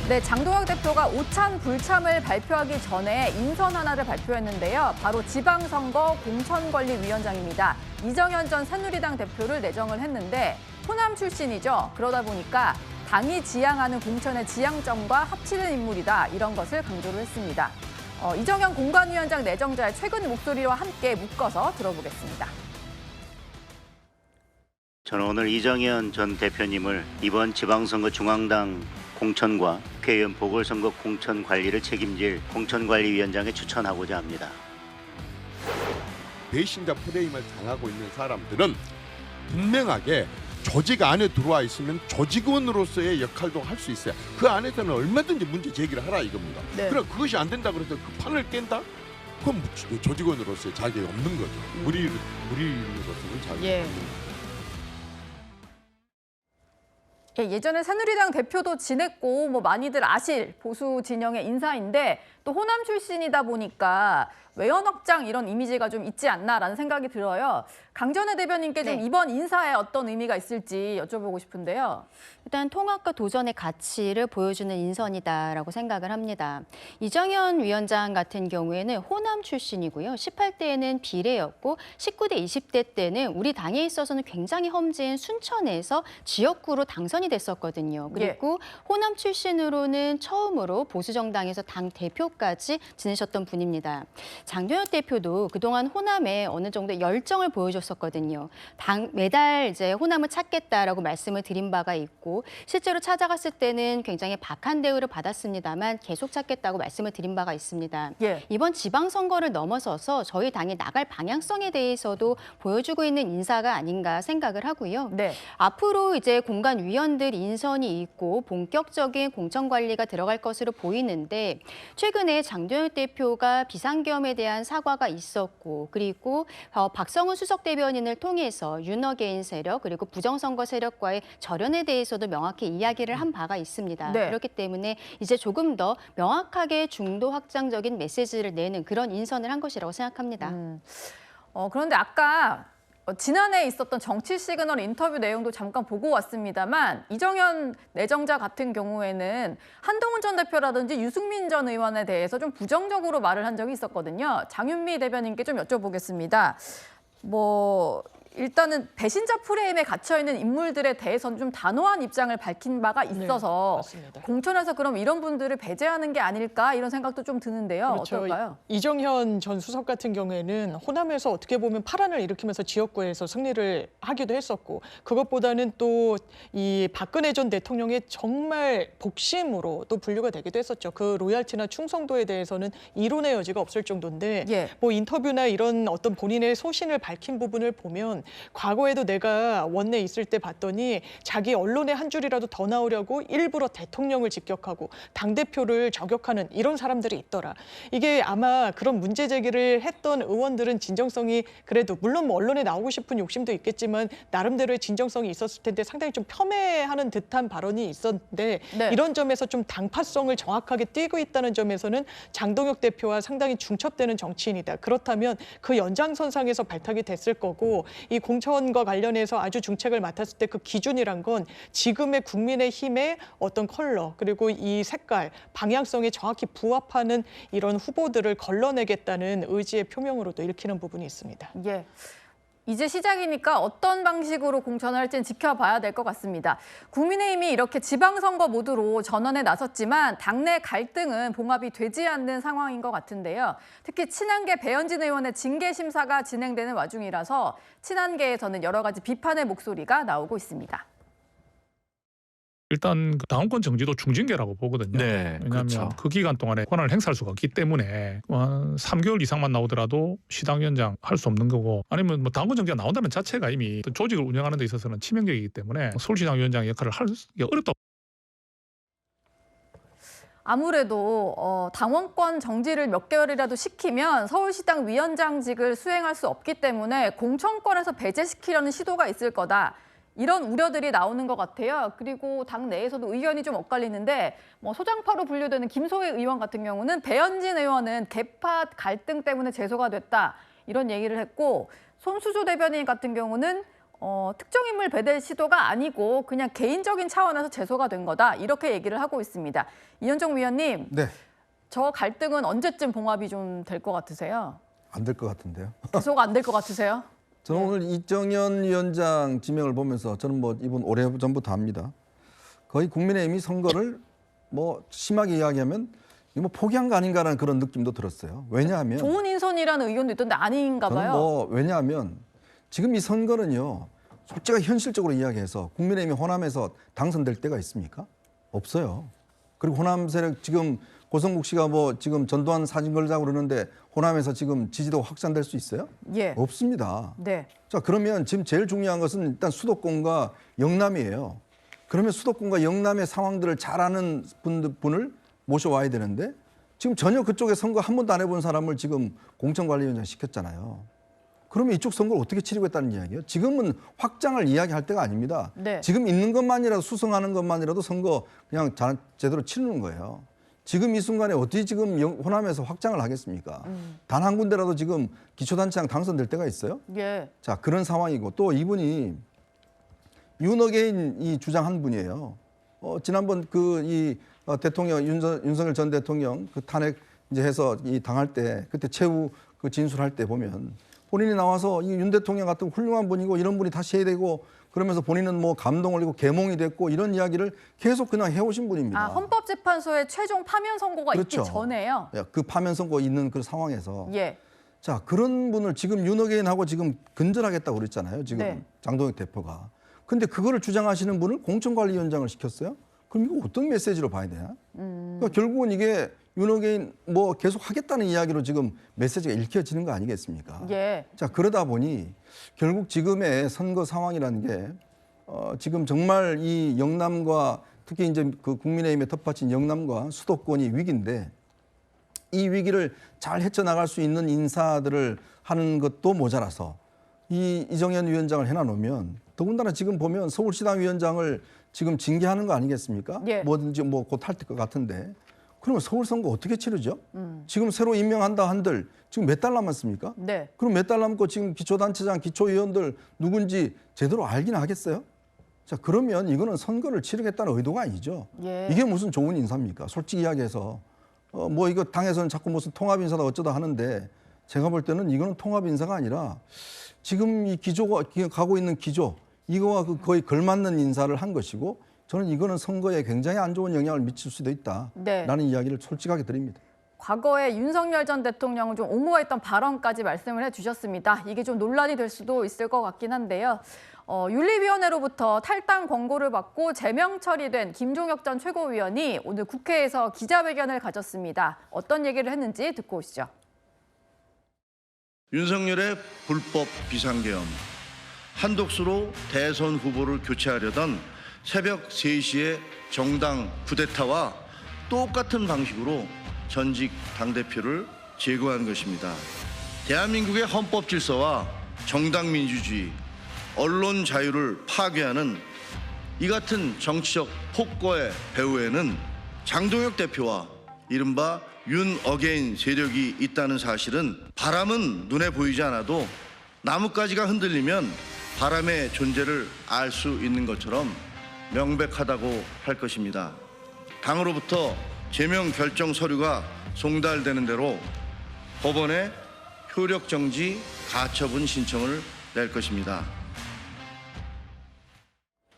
네, 장동혁 대표가 오찬 불참을 발표하기 전에 인선 하나를 발표했는데요. 바로 지방선거 공천관리위원장입니다. 이정현 전 새누리당 대표를 내정을 했는데 호남 출신이죠. 그러다 보니까 당이 지향하는 공천의 지향점과 합치는 인물이다. 이런 것을 강조를 했습니다. 이정현 공관위원장 내정자의 최근 목소리와 함께 묶어서 들어보겠습니다. 저는 오늘 이정현 전 대표님을 이번 지방선거 중앙당 공천과 국회의원 보궐선거 공천 관리를 책임질 공천관리위원장에 추천하고자 합니다. 배신자 프레임을 당하고 있는 사람들은 분명하게 조직 안에 들어와 있으면 조직원으로서의 역할도 할 수 있어요. 그 안에서는 얼마든지 문제 제기를 하라 이겁니다. 네. 그럼 그것이 안 된다 그래서 그 판을 깬다? 그럼 조직원으로서의 자격이 없는 거죠. 무리로서는 자격이 없는 거죠. 예전에 새누리당 대표도 지냈고 많이들 아실 보수 진영의 인사인데 또 호남 출신이다 보니까 외연 확장 이런 이미지가 좀 있지 않나라는 생각이 들어요. 강전혜 대변인께 좀 이번 인사에 어떤 의미가 있을지 여쭤보고 싶은데요. 일단 통합과 도전의 가치를 보여주는 인선이다라고 생각을 합니다. 이정현 위원장 같은 경우에는 호남 출신이고요. 18대에는 비례였고 19대, 20대 때는 우리 당에 있어서는 굉장히 험지인 순천에서 지역구로 당선이 됐었거든요. 그리고 호남 출신으로는 처음으로 보수정당에서 당 대표까지 지내셨던 분입니다. 장동혁 대표도 그동안 호남에 어느 정도 열정을 보여줬었거든요. 매달 이제 호남을 찾겠다라고 말씀을 드린 바가 있고 실제로 찾아갔을 때는 굉장히 박한 대우를 받았습니다만 계속 찾겠다고 말씀을 드린 바가 있습니다. 이번 지방선거를 넘어서서 저희 당이 나갈 방향성에 대해서도 보여주고 있는 인사가 아닌가 생각을 하고요. 앞으로 이제 공관위원들 인선이 있고 본격적인 공천관리가 들어갈 것으로 보이는데 최근에 장동혁 대표가 비상계엄에 대한 사과가 있었고 그리고 박성훈 수석 대변인을 통해서 윤허개인 세력 그리고 부정선거 세력과의 절연에 대해서도 명확히 이야기를 한 바가 있습니다. 그렇기 때문에 이제 조금 더 명확하게 중도 확장적인 메시지를 내는 그런 인선을 한 것이라고 생각합니다. 그런데 아까 지난해 있었던 정치 시그널 인터뷰 내용도 잠깐 보고 왔습니다만 이정현 내정자 같은 경우에는 한동훈 전 대표라든지 유승민 전 의원에 대해서 좀 부정적으로 말을 한 적이 있었거든요. 장윤미 대변인께 좀 여쭤보겠습니다. 일단은 배신자 프레임에 갇혀있는 인물들에 대해서는 좀 단호한 입장을 밝힌 바가 있어서 공천에서 그럼 이런 분들을 배제하는 게 아닐까 이런 생각도 좀 드는데요. 그렇죠. 어떨까요? 이정현 전 수석 같은 경우에는 호남에서 어떻게 보면 파란을 일으키면서 지역구에서 승리를 하기도 했었고 그것보다는 또 이 박근혜 전 대통령의 정말 복심으로 또 분류가 되기도 했었죠. 그 로얄티나 충성도에 대해서는 이론의 여지가 없을 정도인데 인터뷰나 이런 어떤 본인의 소신을 밝힌 부분을 보면 과거에도 내가 원내에 있을 때 봤더니 자기 언론에 한 줄이라도 더 나오려고 일부러 대통령을 직격하고 당대표를 저격하는 이런 사람들이 있더라. 이게 아마 그런 문제 제기를 했던 의원들은 진정성이 그래도 물론 언론에 나오고 싶은 욕심도 있겠지만 나름대로의 진정성이 있었을 텐데 상당히 좀 폄훼하는 듯한 발언이 있었는데 이런 점에서 좀 당파성을 정확하게 띄고 있다는 점에서는 장동혁 대표와 상당히 중첩되는 정치인이다. 그렇다면 그 연장선상에서 발탁이 됐을 거고 이 공천과 관련해서 아주 중책을 맡았을 때 그 기준이란 건 지금의 국민의힘의 어떤 컬러 그리고 이 색깔, 방향성에 정확히 부합하는 이런 후보들을 걸러내겠다는 의지의 표명으로도 읽히는 부분이 있습니다. 이제 시작이니까 어떤 방식으로 공천을 할지는 지켜봐야 될 것 같습니다. 국민의힘이 이렇게 지방선거 모드로 전원에 나섰지만 당내 갈등은 봉합이 되지 않는 상황인 것 같은데요. 특히 친한계 배현진 의원의 징계 심사가 진행되는 와중이라서 친한계에서는 여러 가지 비판의 목소리가 나오고 있습니다. 일단 당원권 정지도 중징계라고 보거든요. 왜냐하면 그 기간 동안에 권한을 행사할 수가 없기 때문에 3개월 이상만 나오더라도 시당위원장 할 수 없는 거고 아니면 당원권 정지가 나온다는 자체가 이미 조직을 운영하는 데 있어서는 치명적이기 때문에 서울시당위원장 역할을 하기 어렵다고. 아무래도 당원권 정지를 몇 개월이라도 시키면 서울시당 위원장직을 수행할 수 없기 때문에 공천권에서 배제시키려는 시도가 있을 거다. 이런 우려들이 나오는 것 같아요. 그리고 당 내에서도 의견이 좀 엇갈리는데 소장파로 분류되는 김소혜 의원 같은 경우는 배현진 의원은 계파 갈등 때문에 제소가 됐다. 이런 얘기를 했고 손수조 대변인 같은 경우는 특정 인물 배대 시도가 아니고 그냥 개인적인 차원에서 제소가 된 거다. 이렇게 얘기를 하고 있습니다. 이현정 위원님, 네, 저 갈등은 언제쯤 봉합이 좀 될 것 같으세요? 안 될 것 같은데요. 계속 안 될 것 같으세요? 저는 오늘 이정현 위원장 지명을 보면서 저는 뭐 이분 오래전부터 압니다. 거의 국민의힘이 선거를 뭐 심하게 이야기하면 이거 뭐 포기한 거 아닌가라는 그런 느낌도 들었어요. 왜냐하면 좋은 인선이라는 의견도 있던데 아닌가 저는 봐요. 왜냐하면 지금 이 선거는요. 솔직히 현실적으로 이야기해서 국민의힘이 호남에서 당선될 때가 있습니까? 없어요. 그리고 호남 세력 지금 고성국 씨가 뭐 지금 전두환 사진 걸자고 그러는데 호남에서 지금 지지도가 확산될 수 있어요? 예. 없습니다. 네. 자, 그러면 지금 제일 중요한 것은 일단 수도권과 영남이에요. 그러면 수도권과 영남의 상황들을 잘 아는 분을 모셔와야 되는데 지금 전혀 그쪽에 선거 한 번도 안 해본 사람을 지금 공천관리위원장 시켰잖아요. 그러면 이쪽 선거를 어떻게 치르고 있다는 이야기예요? 지금은 확장을 이야기할 때가 아닙니다. 네. 지금 있는 것만이라도 수성하는 것만이라도 선거 그냥 제대로 치르는 거예요. 지금 이 순간에 어떻게 지금 호남에서 확장을 하겠습니까? 단 한 군데라도 지금 기초단체장 당선될 때가 있어요? 예. 자, 그런 상황이고 또 이분이 윤어게인이 주장한 분이에요. 지난번 대통령 윤석열 전 대통령 그 탄핵 이제 해서 당할 때 그때 최후 그 진술할 때 보면 본인이 나와서 이 윤 대통령 같은 훌륭한 분이고 이런 분이 다시 해야 되고 그러면서 본인은 뭐 감동을 흘리고 계몽이 됐고 이런 이야기를 계속 그냥 해오신 분입니다. 아, 헌법재판소의 최종 파면 선고가 그렇죠. 있기 전에요. 그 파면 선고 있는 그 상황에서 예. 자, 그런 분을 지금 윤어게인하고 지금 근절하겠다고 그랬잖아요. 지금 네. 장동혁 대표가. 근데 그거를 주장하시는 분을 공천관리위원장을 시켰어요? 그럼 이거 어떤 메시지로 봐야 되나? 그러니까 결국은 이게 윤어게인 뭐 계속 하겠다는 이야기로 지금 메시지가 읽혀지는 거 아니겠습니까? 예. 자, 그러다 보니 결국 지금의 선거 상황이라는 게 지금 정말 이 영남과 특히 이제 그 국민의힘의 텃밭인 영남과 수도권이 위기인데 이 위기를 잘 헤쳐나갈 수 있는 인사들을 하는 것도 모자라서 이정현 위원장을 해놔놓으면 더군다나 지금 보면 서울시당 위원장을 지금 징계하는 거 아니겠습니까? 예. 뭐든지 뭐 곧 할 것 같은데 그러면 서울 선거 어떻게 치르죠? 지금 새로 임명한다 한들 지금 몇 달 남았습니까? 네. 그럼 몇 달 남고 지금 기초단체장, 기초위원들 누군지 제대로 알긴 하겠어요? 자, 그러면 이거는 선거를 치르겠다는 의도가 아니죠. 예. 이게 무슨 좋은 인사입니까? 솔직히 이야기해서 뭐 이거 당에서는 자꾸 무슨 통합 인사다 어쩌다 하는데 제가 볼 때는 이거는 통합 인사가 아니라 지금 이 기조가 가고 있는 기조 이거와 거의 걸맞는 인사를 한 것이고 저는 이거는 선거에 굉장히 안 좋은 영향을 미칠 수도 있다라는 네. 이야기를 솔직하게 드립니다. 과거에 윤석열 전 대통령은 좀 옹호했던 발언까지 말씀을 해주셨습니다. 이게 좀 논란이 될 수도 있을 것 같긴 한데요. 윤리위원회로부터 탈당 권고를 받고 제명 처리된 김종혁 전 최고위원이 오늘 국회에서 기자회견을 가졌습니다. 어떤 얘기를 했는지 듣고 오시죠. 윤석열의 불법 비상계엄, 한독수로 대선 후보를 교체하려던 새벽 3시에 정당 쿠데타와 똑같은 방식으로 전직 당대표를 제거한 것입니다. 대한민국의 헌법 질서와 정당 민주주의, 언론 자유를 파괴하는 이 같은 정치적 폭거의 배후에는 장동혁 대표와 이른바 윤어게인 세력이 있다는 사실은 바람은 눈에 보이지 않아도 나뭇가지가 흔들리면 바람의 존재를 알 수 있는 것처럼 명백하다고 할 것입니다. 당으로부터 제명 결정 서류가 송달되는 대로 법원에 효력정지 가처분 신청을 낼 것입니다.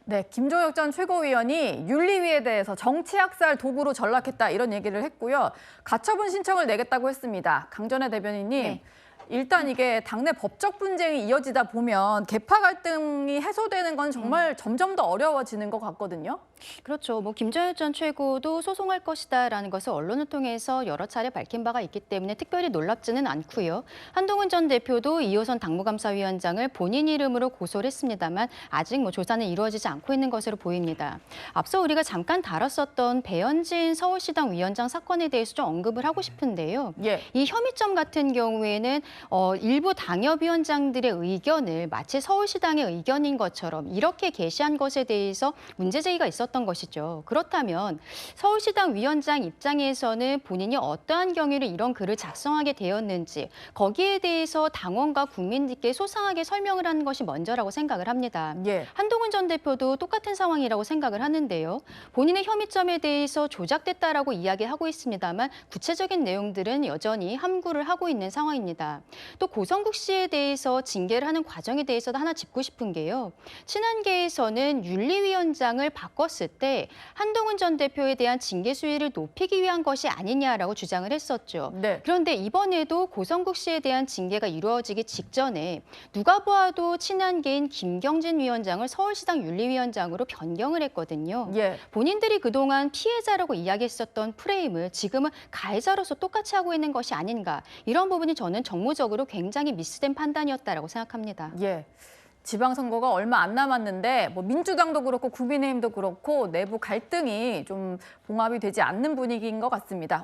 네, 김종혁 전 최고위원이 윤리위에 대해서 정치학살 도구로 전락했다 이런 얘기를 했고요. 가처분 신청을 내겠다고 했습니다. 강전혜 대변인님, 네. 일단 이게 당내 법적 분쟁이 이어지다 보면 계파 갈등이 해소되는 건 정말 점점 더 어려워지는 것 같거든요. 그렇죠. 뭐 김정일 전 최고도 소송할 것이다라는 것을 언론을 통해서 여러 차례 밝힌 바가 있기 때문에 특별히 놀랍지는 않고요. 한동훈 전 대표도 2호선 당무감사위원장을 본인 이름으로 고소를 했습니다만 아직 뭐 조사는 이루어지지 않고 있는 것으로 보입니다. 앞서 우리가 잠깐 다뤘었던 배현진 서울시당 위원장 사건에 대해서 좀 언급을 하고 싶은데요. 예. 이 혐의점 같은 경우에는 일부 당협위원장들의 의견을 마치 서울시당의 의견인 것처럼 이렇게 게시한 것에 대해서 문제 제기가 있었던 있었던 것이죠. 그렇다면 서울시당 위원장 입장에서는 본인이 어떠한 경위로 이런 글을 작성하게 되었는지 거기에 대해서 당원과 국민들께 소상하게 설명을 하는 것이 먼저라고 생각을 합니다. 예. 한동훈 전 대표도 똑같은 상황이라고 생각을 하는데요. 본인의 혐의점에 대해서 조작됐다라고 이야기하고 있습니다만 구체적인 내용들은 여전히 함구를 하고 있는 상황입니다. 또 고성국 씨에 대해서 징계를 하는 과정에 대해서도 하나 짚고 싶은 게요. 친한계에서는 윤리위원장을 바꿨을 때 한동훈 전 대표에 대한 징계 수위를 높이기 위한 것이 아니냐라고 주장을 했었죠. 네. 그런데 이번에도 고성국 씨에 대한 징계가 이루어지기 직전에 누가 보아도 친한계인 김경진 위원장을 서울시당 윤리위원장으로 변경을 했거든요. 예. 본인들이 그동안 피해자라고 이야기했었던 프레임을 지금은 가해자로서 똑같이 하고 있는 것이 아닌가. 이런 부분이 저는 정무적으로 굉장히 미스된 판단이었다라고 생각합니다. 예. 지방선거가 얼마 안 남았는데 뭐 민주당도 그렇고 국민의힘도 그렇고 내부 갈등이 좀 봉합이 되지 않는 분위기인 것 같습니다.